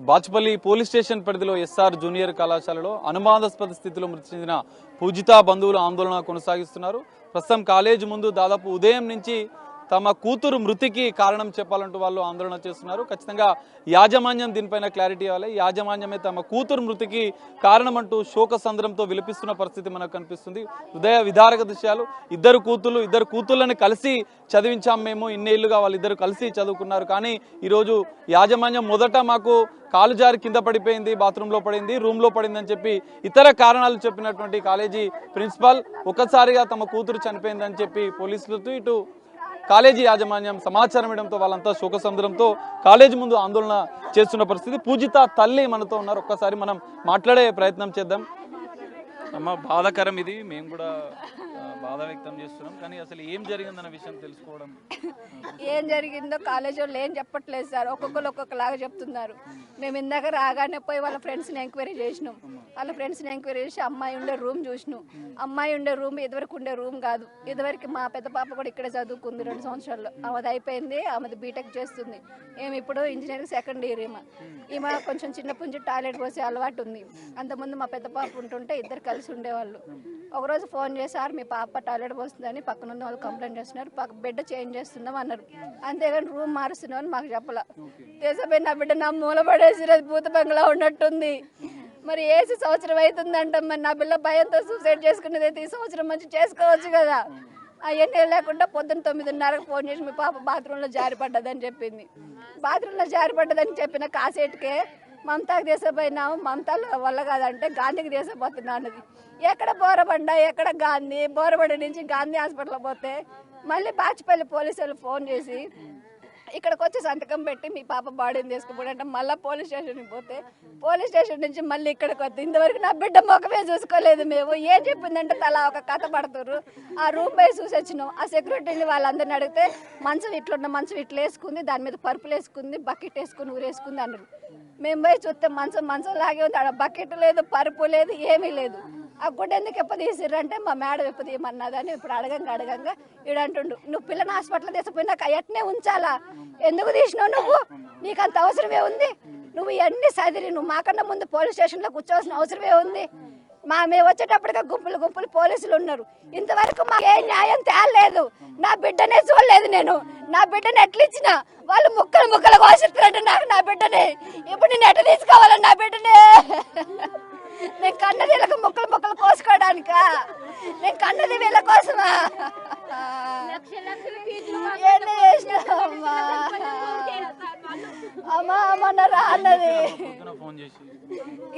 Bachupally police station పరిధిలో SR junior కళాశాలలో అనుమానాస్పద స్థితిలో మృతి చెందిన పూజిత బంధువులు ఆందోళన కొనసాగిస్తున్నారు. ప్రస్తుతం కాలేజీ ముందు దాదాపు ఉదయం నుంచి తమ కూతురు మృతికి కారణం చెప్పాలంటూ వాళ్ళు ఆందోళన చేస్తున్నారు. ఖచ్చితంగా యాజమాన్యం దీనిపైన క్లారిటీ ఇవ్వాలి. యాజమాన్యమే తమ కూతురు మృతికి కారణం అంటూ శోక సంద్రంతో విలపిస్తున్న పరిస్థితి మనకు కనిపిస్తుంది. హృదయ విదారక దృశ్యాలు. ఇద్దరు కూతుళ్ళని కలిసి చదివించాం మేము, ఇన్నేళ్లుగా వాళ్ళిద్దరు కలిసి చదువుకున్నారు. కానీ ఈరోజు యాజమాన్యం మొదట మాకు కాలు జారి కింద పడిపోయింది, బాత్రూంలో పడింది, రూమ్లో పడింది అని చెప్పి ఇతర కారణాలు చెప్పినటువంటి కాలేజీ ప్రిన్సిపాల్ ఒక్కసారిగా తమ కూతురు చనిపోయిందని చెప్పి పోలీసులతో ఇటు కాలేజీ యాజమాన్యం సమాచారం ఇవ్వడంతో వాళ్ళంతా శోక సముద్రంతో కాలేజీ ముందు ఆందోళన చేస్తున్న పరిస్థితి. పూజిత తల్లి మనతో ఉన్నారు, ఒక్కసారి మనం మాట్లాడే ప్రయత్నం చేద్దాం. అమ్మ, బాధాకరం ఇది, మేము కూడా బాధ వ్యక్తం చేస్తున్నాం. కానీ అసలు ఏం జరిగిందన్న విషయం తెలుసుకోవడం. ఏం జరిగిందో కాలేజ్ వాళ్ళు ఏం చెప్పట్లేదు సార్, ఒక్కొక్కలాగా చెప్తున్నారు. మేము ఇందాక రాగానే పోయి వాళ్ళ ఫ్రెండ్స్ని ఎంక్వైరీ చేసినాం. వాళ్ళ ఫ్రెండ్స్ని ఎంక్వైరీ చేసి అమ్మాయి ఉండే రూమ్ చూసినాం. అమ్మాయి ఉండే రూమ్ ఇదివరకు ఉండే రూమ్ కాదు. ఇదివరకు మా పెద్ద పాప కూడా ఇక్కడే చదువుకుంది 2 సంవత్సరాల్లో. ఆమెది అయిపోయింది, ఆమెది బీటెక్ చేస్తుంది. ఏమి ఇప్పుడు ఇంజనీరింగ్ సెకండ్ ఇయర్. ఈమె కొంచెం చిన్నప్పటి నుంచి టాయిలెట్ పోసే అలవాటు ఉంది. అంతకుముందు మా పెద్ద పాప ఉంటుంటే ఇద్దరు కలిసి ఉండేవాళ్ళు. ఒకరోజు ఫోన్ చేశారు, మీ పాప టాయిలెట్ పోస్తుందని పక్కన ఉన్న వాళ్ళు కంప్లైంట్ చేస్తున్నారు, బెడ్ చేంజ్ చేస్తున్నాం అన్నారు. అంతేగాని రూమ్ మారుస్తున్నాం అని మాకు చెప్పాల. దేశపోయి నా బిడ్డ నా మూల పడేసి భూత బంగ్లా ఉన్నట్టుంది. మరి ఏసి సంవత్సరం అవుతుందంట. మరి నా బిడ్డ భయంతో సూసైడ్ చేసుకునేది అయితే ఈ సంవత్సరం మంచి చేసుకోవచ్చు కదా. అవన్నీ లేకుండా పొద్దున్న 9:30కు ఫోన్ చేసి మీ పాప బాత్రూంలో జారిపడ్డదని చెప్పింది. బాత్రూంలో జారిపడ్డదని చెప్పిన కాసేట్కే మమతాకి దేశపోయినాము, మమతా వల్ల కాదంటే గాంధీకి దేశపోతున్నా అన్నది. ఎక్కడ బోరబండ, ఎక్కడ గాంధీ, బోరబండ నుంచి గాంధీ హాస్పిటల్ పోతే మళ్ళీ బాచుపల్లి పోలీసులు ఫోన్ చేసి ఇక్కడికి వచ్చి సంతకం పెట్టి మీ పాప బాడీని తీసుకుపోడంటే మళ్ళీ పోలీస్ స్టేషన్కి పోతే పోలీస్ స్టేషన్ నుంచి మళ్ళీ ఇక్కడికి వస్తే ఇంతవరకు నా బిడ్డ ముఖమే చూసుకోలేదు. మేము ఏం చెప్పిందంటే తలా ఒక కథ పడుతున్నారు. ఆ రూమ్ పోయి చూసి వచ్చినాం. ఆ సెక్యూరిటీని వాళ్ళందరిని అడిగితే మంచం ఇట్లున్న మంచం ఇట్లా వేసుకుంది, దాని మీద పరుపులు వేసుకుంది, బకెట్ వేసుకుని ఊరేసుకుంది అన్నారు. మేము పోయి చూస్తే మంచం లాగే ఉంది. ఆడ బకెట్ లేదు, పరుపు లేదు, ఏమీ లేదు. ఆ గుడ్డ ఎందుకు ఎప్పదీసిర్రంటే మా మేడం ఎప్పదీయమన్నదని ఇప్పుడు అడగంగా ఈడంటుండు, నువ్వు పిల్లని హాస్పిటల్ తీసుకుపోయినాక ఎట్నే ఉంచాలా, ఎందుకు తీసినావు నువ్వు, నీకు అంత అవసరమే ఉంది, నువ్వు ఇవన్నీ సదిరి నువ్వు మాకన్నా ముందు పోలీస్ స్టేషన్లో కూర్చోవాల్సిన అవసరమే ఉంది. మేము వచ్చేటప్పటికే గుంపులు పోలీసులు ఉన్నారు. ఇంతవరకు మాకు ఏ న్యాయం తేలేదు. నా బిడ్డనే చూడలేదు నేను. నా బిడ్డని ఎట్లిచ్చిన వాళ్ళు ముక్కలు కోసిస్తున్నట్టు నాకు నా బిడ్డని. ఇప్పుడు నేను ఎట్లా తీసుకోవాలి నా బిడ్డని? నేను కన్నది వీళ్ళకి ముక్కలు కోసుకోవడానిక? నేను కన్నది వీళ్ళ కోసమా? అమ్మా రా అన్నది.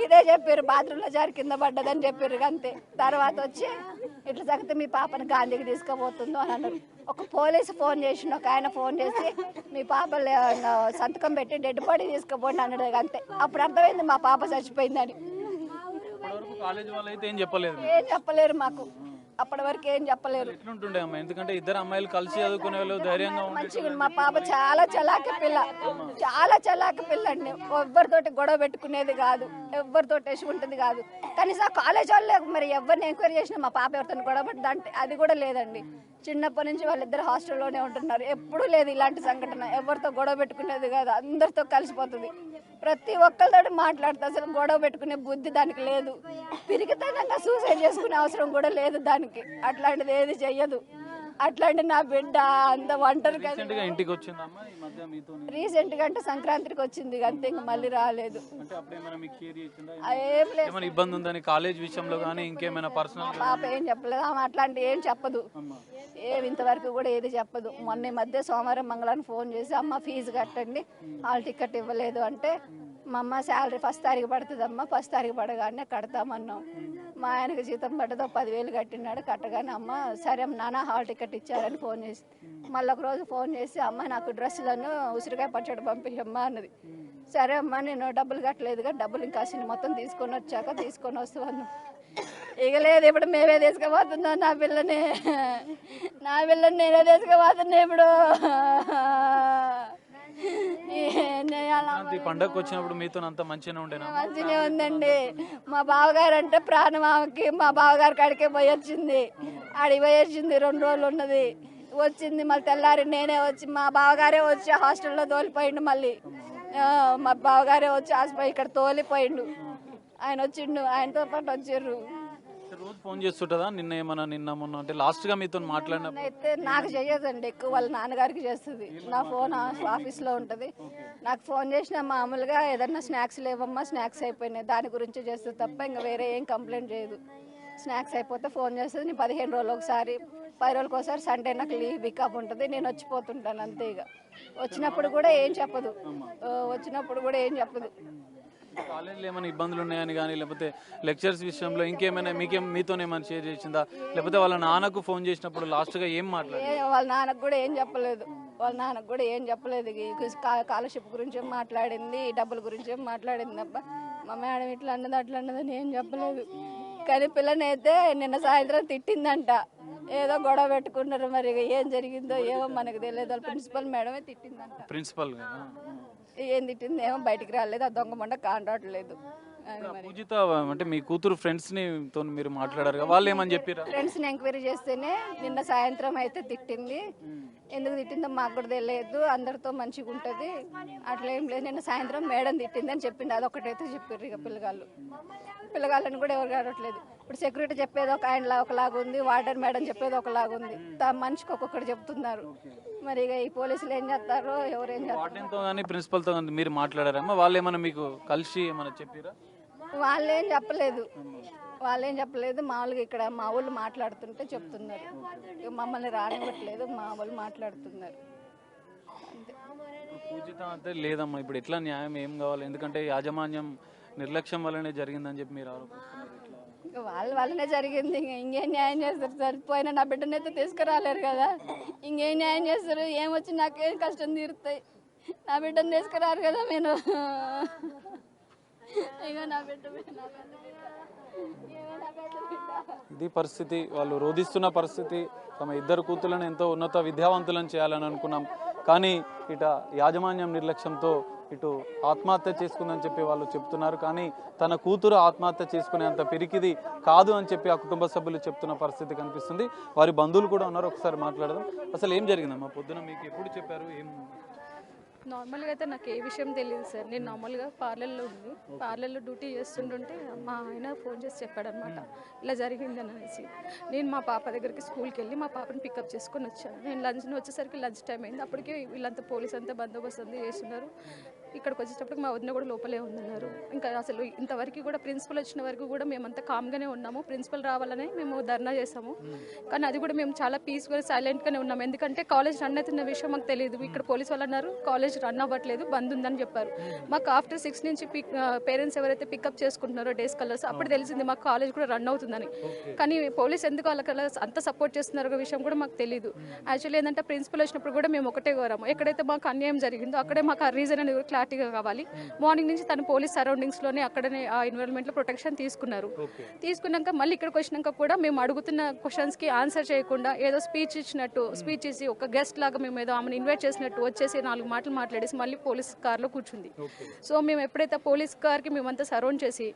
ఇదే చెప్పారు, బాత్రూంలో జారి కింద పడ్డదని చెప్పారు. అంతే. తర్వాత వచ్చి ఇట్లా తగ్గితే మీ పాపని గాంధీకి తీసుకుపోతుందో అని అన్నారు. ఒక పోలీసు ఫోన్ చేసిన, ఒక ఆయన ఫోన్ చేసి మీ పాప సంతకం పెట్టి డెడ్ బాడీ తీసుకుపోండి అన్నాడు. అంతే. అప్పుడు అర్థమైంది మా పాప చచ్చిపోయిందని. ఏం చెప్పలేరు మాకు, అప్పటి వరకు ఏం చెప్పలేరు. ఎందుకంటే ఇద్దరు అమ్మాయిలు కలిసి చదువుకునే వాళ్ళు ధైర్యంగా మంచిగా. మా పాప చాలా చలాకి పిల్ల అండి. ఎవరితోటి గొడవ పెట్టుకునేది కాదు, ఎవరితోటి ఉంటుంది కాదు. కనీసం కాలేజ్ వాళ్ళు మరి ఎవరిని ఎంక్వైరీ చేసినా మా పాప ఎవరితో గొడవ పడ్డంటే అది కూడా లేదండి. చిన్నప్పటి నుంచి వాళ్ళిద్దరు హాస్టల్లోనే ఉంటున్నారు. ఎప్పుడూ లేదు ఇలాంటి సంఘటన. ఎవరితో గొడవ పెట్టుకునేది కాదు, అందరితో కలిసిపోతుంది. ప్రతి ఒక్కరితో మాట్లాడుతుంది. అసలు గొడవ పెట్టుకునే బుద్ధి దానికి లేదు. పిరిగితనంగా సూసైడ్ చేసుకునే అవసరం కూడా లేదు దానికి. అట్లాంటిది ఏది చెయ్యదు. అట్లాంటి నా బిడ్డ అంత ఒంటరి. రీసెంట్ గా అంటే సంక్రాంతికి వచ్చింది అంతే, ఇంకా మళ్ళీ రాలేదు. ఏం లేదు. ఇబ్బంది ఉందని కాలేజ్ విషయంలో కానీ ఇంకేమైనా పర్సనల్ పాప ఏం చెప్పలేదు. ఆమె అట్లాంటి ఏం చెప్పదు, ఏమి ఇంతవరకు కూడా ఏది చెప్పదు. మొన్న మధ్య సోమవారం మంగళవారం ఫోన్ చేసి అమ్మ ఫీజు కట్టండి, హాల్ టికెట్ ఇవ్వలేదు అంటే మా అమ్మ శాలరీ 1st తారీఖు పడుతుందమ్మా, 1st తారీఖు పడగానే కడతామన్నాం. మా ఆయనకు జీతం పడ్డదో 10,000 కట్టినాడు. కట్టగానే అమ్మ సరే నాన్న హాల్ టికెట్ ఇచ్చారని ఫోన్ చేసి మళ్ళీ ఒక రోజు ఫోన్ చేసి అమ్మ నాకు డ్రెస్సులను ఉసిరికాయ పచ్చడి పంపించమ్మా అన్నది. సరే అమ్మ నేను డబ్బులు కట్టలేదుగా, డబ్బులు ఇంకా మొత్తం తీసుకొని వస్తాను. ఇక లేదు, ఇప్పుడు మేమే తీసుకుపోతున్నాం నా పిల్లని నేనే తీసుకుపోతున్నా ఇప్పుడు. పండగ వచ్చినప్పుడు మీతో అంత మంచిగానే ఉందండి. మా బావగారు అంటే ప్రాణం ఆమెకి. మా బావగారి కాడికే పోయి వచ్చింది. ఆడికి పోయి వచ్చింది, 2 రోజులు ఉన్నది, వచ్చింది. మళ్ళీ తెల్లారి నేనే వచ్చి మా బావగారే వచ్చి హాస్టల్లో తోలిపోయిండు. మళ్ళీ మా బావగారే వచ్చి హాస్పిటల్ ఇక్కడ తోలిపోయిండు. ఆయన వచ్చిండు, ఆయనతో పాటు వచ్చిర్రు. రోజు ఫోన్ చేస్తుంటదా? నిన్న మొన్న అంటే లాస్ట్ గా మీతో మాట్లాడినప్పుడు అయితే నాకు చెయ్యదండి, ఎక్కువ వాళ్ళ నాన్నగారికి చేస్తుంది. నా ఫోన్ ఆఫీస్లో ఉంటుంది. నాకు ఫోన్ చేసిన మామూలుగా ఏదన్నా స్నాక్స్ లేవమ్మా, స్నాక్స్ అయిపోయినాయి, దాని గురించి చేస్తుంది తప్ప ఇంకా వేరే ఏం కంప్లైంట్ చేయదు. స్నాక్స్ అయిపోతే ఫోన్ చేస్తుంది. నేను 15 రోజులు ఒకసారి, 10 రోజులకు ఒకసారి సండే నాకు లీవ్ పికప్ ఉంటుంది, నేను వచ్చిపోతుంటాను అంతే. ఇక వచ్చినప్పుడు కూడా ఏం చెప్పదు, కాలేజీలో ఏమైనా ఇబ్బందులు ఉన్నాయని కానీ, లేకపోతే లెక్చర్స్ విషయంలో ఇంకేమైనా మీతో ఏమైనా షేర్ చేసిందా? లేకపోతే వాళ్ళ నాన్నకు ఫోన్ చేసినప్పుడు లాస్ట్గా ఏం మాట్లాడారు? వాళ్ళ నాన్నకు కూడా ఏం చెప్పలేదు. స్కాలర్షిప్ గురించి మాట్లాడింది, డబ్బుల గురించి మాట్లాడింది అబ్బా. మా మేడం ఇట్లా అన్నది అట్లా అన్నదని ఏం చెప్పలేదు. కానీ పిల్లనైతే నిన్న సాయంత్రం తిట్టిందంట, ఏదో గొడవ పెట్టుకున్నారు. మరి ఏం జరిగిందో ఏమో మనకు తెలియదు. ప్రిన్సిపల్ మేడమే తిట్టిందంట. ప్రిన్సిపల్ ఏం తిట్టింది ఏమో బయటికి రాలేదు, ఆ దొంగ మొండ కాంట్రాట్లేదు. పూజిత అంటే మీ కూతురు ఫ్రెండ్స్ ని తో మీరు మాట్లాడారు, వాళ్ళు ఏమని చెప్పారు? ఫ్రెండ్స్ ని ఎంక్వైరీ చేస్తేనే నిన్న సాయంత్రం అయితే తిట్టింది. ఎందుకు తిట్టిందో మాకు కూడా తెలియదు, అందరితో మంచిగా ఉంటుంది, అట్లా ఏం లేదు. నిన్న సాయంత్రం మేడం తిట్టింది అని చెప్పింది, అదొకటైతే చెప్పారు. ఇక పిల్లగాళ్ళని కూడా ఎవరు అడగట్లేదు. ఇప్పుడు సెక్యూరిటీ చెప్పేది ఒకలాగా ఉంది, వార్డెన్ మేడం చెప్పేది ఒకలాగా ఉంది, మనిషికి ఒక్కొక్కటి చెప్తున్నారు. మరి ఇక ఈ పోలీసులు ఏం చేస్తారో ఎవరేం చేస్తారు. ప్రిన్సిపల్తో మీరు మాట్లాడారమ్మా? వాళ్ళు ఏమైనా మీకు కలిసి ఏమైనా చెప్పారా? వాళ్ళేం చెప్పలేదు. మామూలుగా ఇక్కడ మా వాళ్ళు మాట్లాడుతుంటే చెప్తున్నారు. మమ్మల్ని రానివ్వట్లేదు, మా వాళ్ళు మాట్లాడుతున్నారు అంతే. పూజిత అంటే లేదమ్మా, ఇప్పుడు ఎట్లా న్యాయం ఏం కావాలి? ఎందుకంటే యాజమాన్యం నిర్లక్ష్యం వల్లనే జరిగిందని చెప్పి మీరు ఆరోపిస్తున్నారు. వాళ్ళనే జరిగింది, ఇంకేం న్యాయం చేస్తారు? సరిపోయినా నా బిడ్డనైతే తీసుకురాలేరు కదా, ఇంకేం న్యాయం చేస్తారు? ఏమొచ్చి నాకేం కష్టం తీరుతాయి? నా బిడ్డను తీసుకురారు కదా. నేను ఇది పరిస్థితి, వాళ్ళు రోధిస్తున్న పరిస్థితి. తమ ఇద్దరు కూతులను ఎంతో ఉన్నత విద్యావంతులను చేయాలని అనుకున్నాం, కానీ ఇట యాజమాన్యం నిర్లక్ష్యంతో ఇటు ఆత్మహత్య చేసుకుందని చెప్పి వాళ్ళు చెప్తున్నారు. కానీ తన కూతురు ఆత్మహత్య చేసుకునేంత పిరికిది కాదు అని చెప్పి ఆ కుటుంబ సభ్యులు చెప్తున్న పరిస్థితి కనిపిస్తుంది. వారి బంధువులు కూడా ఉన్నారు, ఒకసారి మాట్లాడదాం. అసలు ఏం జరిగిందమ్మా పొద్దున? మీకు ఎప్పుడు చెప్పారు? నార్మల్గా అయితే నాకు ఏ విషయం తెలియదు సార్. నేను నార్మల్గా పార్లర్లో డ్యూటీ చేస్తుంటుంటే మా ఆయన ఫోన్ చేసి చెప్పాడనమాట, ఇలా జరిగిందని అనేసి. నేను మా పాప దగ్గరికి స్కూల్కి వెళ్ళి మా పాపని పికప్ చేసుకొని వచ్చాను. నేను వచ్చేసరికి లంచ్ టైం అయింది. అప్పటికే వీళ్ళంతా పోలీస్ అంతా బందోబస్తు అంతా చేస్తున్నారు. ఇక్కడికి వచ్చేటప్పటికి మా వదిన కూడా లోపలే ఉందన్నారు. ఇంకా అసలు ఇంతవరకు కూడా ప్రిన్సిపల్ వచ్చిన వరకు కూడా మేమంతా కామ్గానే ఉన్నాము. ప్రిన్సిపల్ రావాలని మేము ధర్నా చేసాము, కానీ అది కూడా మేము చాలా పీస్ఫుల్ సైలెంట్గానే ఉన్నాము. ఎందుకంటే కాలేజ్ రన్ అవుతున్న విషయం మాకు తెలియదు. ఇక్కడ పోలీస్ వాళ్ళు అన్నారు కాలేజ్ రన్ అవ్వట్లేదు, బంద్ ఉందని చెప్పారు. మాకు ఆఫ్టర్ 6 నుంచి పేరెంట్స్ ఎవరైతే పికప్ చేసుకుంటున్నారో డేస్ కలర్స్, అప్పుడు తెలిసింది మాకు కాలేజ్ కూడా రన్ అవుతుందని. కానీ పోలీస్ ఎందుకు వాళ్ళకి అంత సపోర్ట్ చేస్తున్నారు విషయం కూడా మాకు తెలియదు. యాక్చువల్లీ ఏంటంటే ప్రిన్సిపల్ వచ్చినప్పుడు కూడా మేము ఒకటే కోరాము, ఎక్కడైతే మాకు అన్యాయం జరిగిందో అక్కడే మాకు ఆ రీజన్ అనేది క్లారిటీగా కావాలి. మార్నింగ్ నుంచి తను పోలీస్ సరౌండింగ్స్లోనే అక్కడనే ఆ ఎన్విరాన్మెంట్లో ప్రొటెక్షన్ తీసుకున్నాక మళ్ళీ ఇక్కడికి వచ్చినాక కూడా మేము అడుగుతున్న క్వశ్చన్స్కి ఆన్సర్ చేయకుండా ఏదో స్పీచ్ ఇచ్చి ఒక గెస్ట్ లాగా మేము ఏదో ఆమెను ఇన్వైట్ చేసినట్టు వచ్చేసి 4 మాటలు మాట్లాడేసి మళ్ళీ పోలీస్ కార్లో కూర్చుంది. సో మేము ఎప్పుడైతే పోలీస్ కార్కి మేమంతా సరౌండ్ చేసి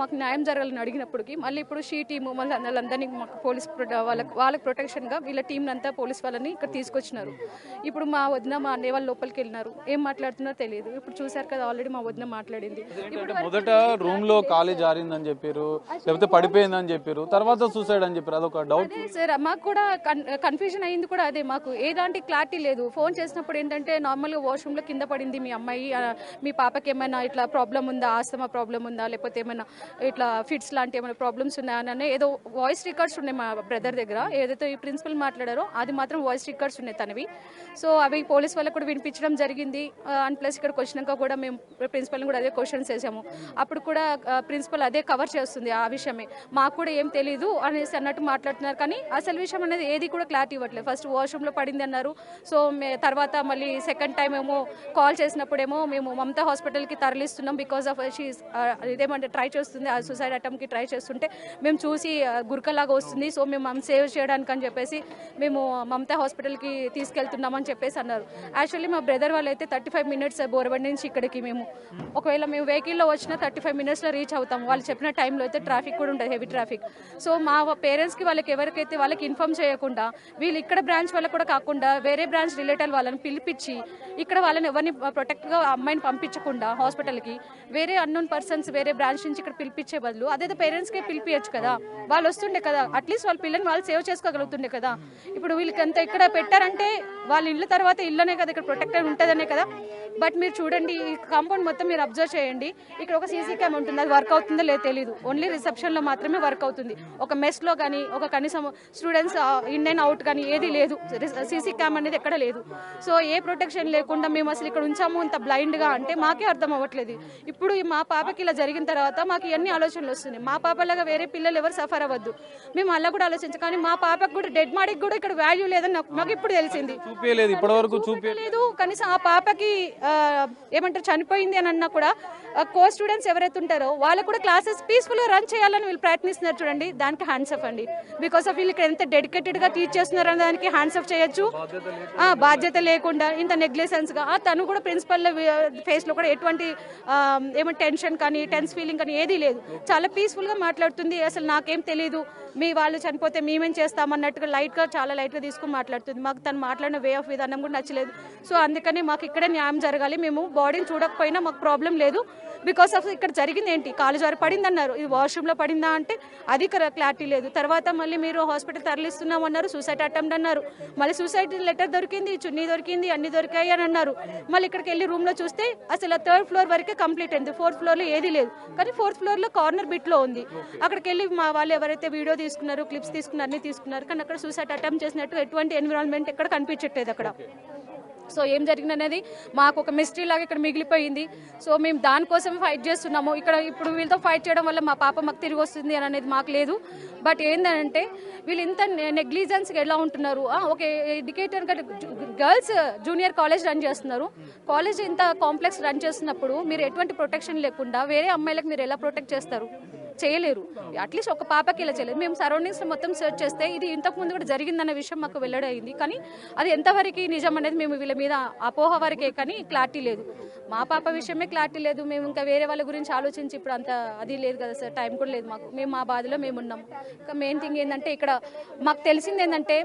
మాకు న్యాయం జరగాలని అడిగినప్పటికీ మళ్ళీ ఇప్పుడు షీ టీము మళ్ళీ వాళ్ళందరినీ మాకు పోలీస్ వాళ్ళకి ప్రొటెక్షన్గా వీళ్ళ టీంని అంతా పోలీస్ వాళ్ళని ఇక్కడ తీసుకొచ్చినారు. ఇప్పుడు మా వదిన మా అన్నయ్య వాళ్ళు లోపలికి వెళ్ళినారు, ఏం మాట్లాడుతున్నారో తెలియదు. ఇప్పుడు చూసారు కదా ఆల్రెడీ మా వదిన మాట్లాడింది. మొదట రూమ్ లో ఖాళీ జారిందని చెప్పారు, లేకపోతే పడిపోయిందని చెప్పారు, తర్వాత సూసైడ్ అని చెప్పారు. అదొక డౌట్ సార్. మాకు కూడా కన్ఫ్యూజన్ అయింది కూడా అదే, మాకు ఏదాంటి క్లారిటీ లేదు. ఫోన్ చేసినప్పుడు ఏంటంటే నార్మల్గా వాష్రూమ్ లో కింద పడింది మీ అమ్మాయి, మీ పాపకి ఏమైనా ఇట్లా ప్రాబ్లం ఉందా, ఆస్తమా ప్రాబ్లం ఉందా, లేకపోతే ఏమైనా ఇట్లా ఫిట్స్ లాంటి ఏమైనా ప్రాబ్లమ్స్ ఉన్నాయని ఏదో వాయిస్ రికార్డ్స్ ఉన్నాయి మా బ్రదర్ దగ్గర. ఏదైతే ఈ ప్రిన్సిపల్ మాట్లాడారో అది మాత్రం వాయిస్ రికార్డ్స్ ఉన్నాయి తనవి. సో అవి పోలీస్ వాళ్ళకు కూడా వినిపించడం జరిగింది. అండ్ ప్లస్ ఇక్కడికి వచ్చినాక కూడా మేము ప్రిన్సిపల్ని కూడా అదే క్వశ్చన్స్ వేసాము. అప్పుడు కూడా ప్రిన్సిపల్ అదే కవర్ చేస్తుంది ఆ విషయమే, మాకు కూడా ఏం తెలీదు అనేసి అన్నట్టు మాట్లాడుతున్నారు. కానీ అసలు విషయం అనేది ఏది కూడా క్లారిటీ ఇవ్వట్లేదు. ఫస్ట్ వాష్రూమ్లో పడింది అన్నారు. సో తర్వాత మళ్ళీ సెకండ్ టైం ఏమో కాల్ చేసినప్పుడేమో మేము మమతా హాస్పిటల్కి తరలిస్తున్నాం బికాస్ ఆఫ్ ఇదేమంటే ట్రై చేస్తుంది, ఆ సూసైడ్ అటెంప్ట్కి ట్రై చేస్తుంటే మేము చూసి గురకలాగా వస్తుంది, సో మేము సేవ్ చేయడానికి అని చెప్పేసి మేము మమతా హాస్పిటల్కి తీసుకెళ్తున్నామని చెప్పేసి అన్నారు. యాక్చువల్లీ మా బ్రదర్ వాళ్ళు అయితే 35 minutes బోరబండి నుంచి ఇక్కడికి మేము ఒకవేళ మేము వెహికల్లో వచ్చిన 35 మినిట్స్లో రీచ్ అవుతాం. వాళ్ళు చెప్పిన టైంలో అయితే ట్రాఫిక్ కూడా ఉంటుంది, హెవీ ట్రాఫిక్. సో మా పేరెంట్స్కి వాళ్ళకి ఎవరికైతే వాళ్ళకి ఇన్ఫార్మ్ చేయకుండా వీళ్ళు ఇక్కడ బ్రాంచ్ వాళ్ళకి కూడా కాకుండా వేరే బ్రాంచ్ రిలేటెడ్ వాళ్ళని పిలిపించి ఇక్కడ వాళ్ళని ఎవరిని ప్రొటెక్ట్గా అమ్మాయిని పంపించకుండా హాస్పిటల్కి వేరే అన్నోన్ పర్సన్స్ వేరే బ్రాంచ్ నుంచి ఇక్కడ పిలిపించే బదులు అదే పేరెంట్స్కే పిలిపించచ్చు కదా. వాళ్ళు వస్తుండే కదా, అట్లీస్ట్ వాళ్ళ పిల్లల్ని వాళ్ళు సేవ్ చేసుకోగలుగుతుండే కదా. ఇప్పుడు వీళ్ళకి అంత ఇక్కడ పెట్టారంటే వాళ్ళ ఇళ్ళ తర్వాత ఇళ్ళనే కదా ఇక్కడ ప్రొటెక్టెడ్ ఉంటుందనే కదా. బట్ మీరు చూడండి ఈ కాంపౌండ్ మొత్తం మీరు అబ్జర్వ్ చేయండి. ఇక్కడ ఒక సీసీ క్యామ్ ఉంటుంది, అది వర్క్ అవుతుందో లేదో తెలియదు. ఓన్లీ రిసెప్షన్లో మాత్రమే వర్క్ అవుతుంది. ఒక మెస్లో కానీ ఒక కనీసం స్టూడెంట్స్ ఇన్ అండ్ అవుట్ కానీ ఏది లేదు. సీసీ క్యామ్ అనేది ఎక్కడ లేదు. సో ఏ ప్రొటెక్షన్ లేకుండా మేము అసలు ఇక్కడ ఉంచాము ఇంత బ్లైండ్గా అంటే మాకే అర్థం అవ్వట్లేదు. ఇప్పుడు మా పాపకి ఇలా జరిగిన తర్వాత మాకు ఇవన్నీ ఆలోచనలు వస్తున్నాయి. మా పాపలాగా వేరే పిల్లలు ఎవరు సఫర్ అవ్వద్దు, మేము అలా కూడా ఆలోచించాం. కానీ మా పాపకు కూడా డెడ్ బాడీకి కూడా ఇక్కడ వాల్యూ లేదని నాకు ఇప్పుడు తెలిసింది. చూపించలేదు, ఇప్పటివరకు చూపించలేదు. కనీసం ఆ పాపకి ఏమంటారు చనిపోయింది అని అన్నా కూడా కో స్టూడెంట్స్ ఎవరైతే ఉంటారో వాళ్ళు కూడా క్లాసెస్ పీస్ఫుల్గా రన్ చేయాలని వీళ్ళు ప్రయత్నిస్తున్నారు. చూడండి, దానికి హ్యాండ్స్ ఆఫ్ అండి. బికాస్ ఆఫ్ వీళ్ళు ఇక్కడ ఎంత డెడికేటెడ్గా టీచ్ చేస్తున్నారు అనే దానికి హ్యాండ్స్ ఆఫ్ చేయొచ్చు. బాధ్యత లేకుండా ఇంత నెగ్లిజెన్స్గా తను కూడా ప్రిన్సిపల్ ఫేస్లో కూడా ఎటువంటి ఏమంటే టెన్షన్ కానీ టెన్స్ ఫీలింగ్ కానీ ఏదీ లేదు. చాలా పీస్ఫుల్గా మాట్లాడుతుంది. అసలు నాకేం తెలియదు, మీ వాళ్ళు చనిపోతే మేమేం చేస్తామన్నట్టుగా చాలా లైట్గా తీసుకుని మాట్లాడుతుంది. మాకు తను మాట్లాడిన వే ఆఫ్ విధానం కూడా నచ్చలేదు. సో అందుకని మాకు ఇక్కడే న్యాయం జరగాలి. మేము బాడీని చూడకపోయినా మాకు ప్రాబ్లం లేదు. బికాస్ ఆఫ్ ఇక్కడ జరిగింది ఏంటి, కాలు జారి పడింది అన్నారు, ఇది వాష్రూమ్లో పడిందా అంటే అది క్లారిటీ లేదు. తర్వాత మళ్ళీ మీరు హాస్పిటల్ తరలిస్తున్నాం అన్నారు, సూసైడ్ అటెంప్ట్ అన్నారు. మళ్ళీ సూసైడ్ లెటర్ దొరికింది, చున్నీ దొరికింది, అన్ని దొరికాయి అని అన్నారు. మళ్ళీ ఇక్కడికి వెళ్ళి రూమ్లో చూస్తే అసలు 3rd ఫ్లోర్ వరకే కంప్లీట్ అయింది, 4th ఫ్లోర్లో ఏది లేదు. కానీ 4th ఫ్లోర్లో కార్నర్ బిట్లో ఉంది. అక్కడికి వెళ్ళి మా వాళ్ళు ఎవరైతే వీడియో తీసుకున్నారు, క్లిప్స్ తీసుకున్నారు, అన్ని తీసుకున్నారు. కానీ అక్కడ సూసైడ్ అటెంప్ట్ చేసినట్టు ఎటువంటి ఎన్విరాన్మెంట్ ఎక్కడ కనిపించట్లేదు అక్కడ. సో ఏం జరిగింది అనేది మాకు ఒక మిస్టరీ లాగా ఇక్కడ మిగిలిపోయింది. సో మేము దానికోసం ఫైట్ చేస్తున్నాము. ఇక్కడ ఇప్పుడు వీళ్ళతో ఫైట్ చేయడం వల్ల మా పాప మాకు తిరిగి వస్తుంది అని అనేది మాకు లేదు. బట్ ఏంటంటే వీళ్ళు ఇంత నెగ్లిజెన్స్గా ఎలా ఉంటున్నారు. ఒక educator girls junior college run చేస్తున్నారు. కాలేజ్ ఇంత కాంప్లెక్స్ రన్ చేస్తున్నప్పుడు మీరు ఎటువంటి ప్రొటెక్షన్ లేకుండా వేరే అమ్మాయిలకు మీరు ఎలా ప్రొటెక్ట్ చేస్తారు? చేయలేరు. అట్లీస్ట్ ఒక పాపకి ఇలా చేయలేదు. మేము సరౌండింగ్స్లో మొత్తం సెర్చ్ చేస్తే ఇది ఇంతకుముందు కూడా జరిగిందన్న విషయం మాకు వెల్లడైంది. కానీ అది ఎంతవరకు నిజం అనేది మేము వీళ్ళ మీద అపోహ వరకే, కానీ క్లారిటీ లేదు. మా పాప విషయమే క్లారిటీ లేదు. మేము ఇంకా వేరే వాళ్ళ గురించి ఆలోచించి ఇప్పుడు అంత అది లేదు కదా సార్, టైం కూడా లేదు మాకు. మేము మా బాధలో మేము ఉన్నాం. ఇంకా మెయిన్ థింగ్ ఏంటంటే ఇక్కడ మాకు తెలిసింది ఏంటంటే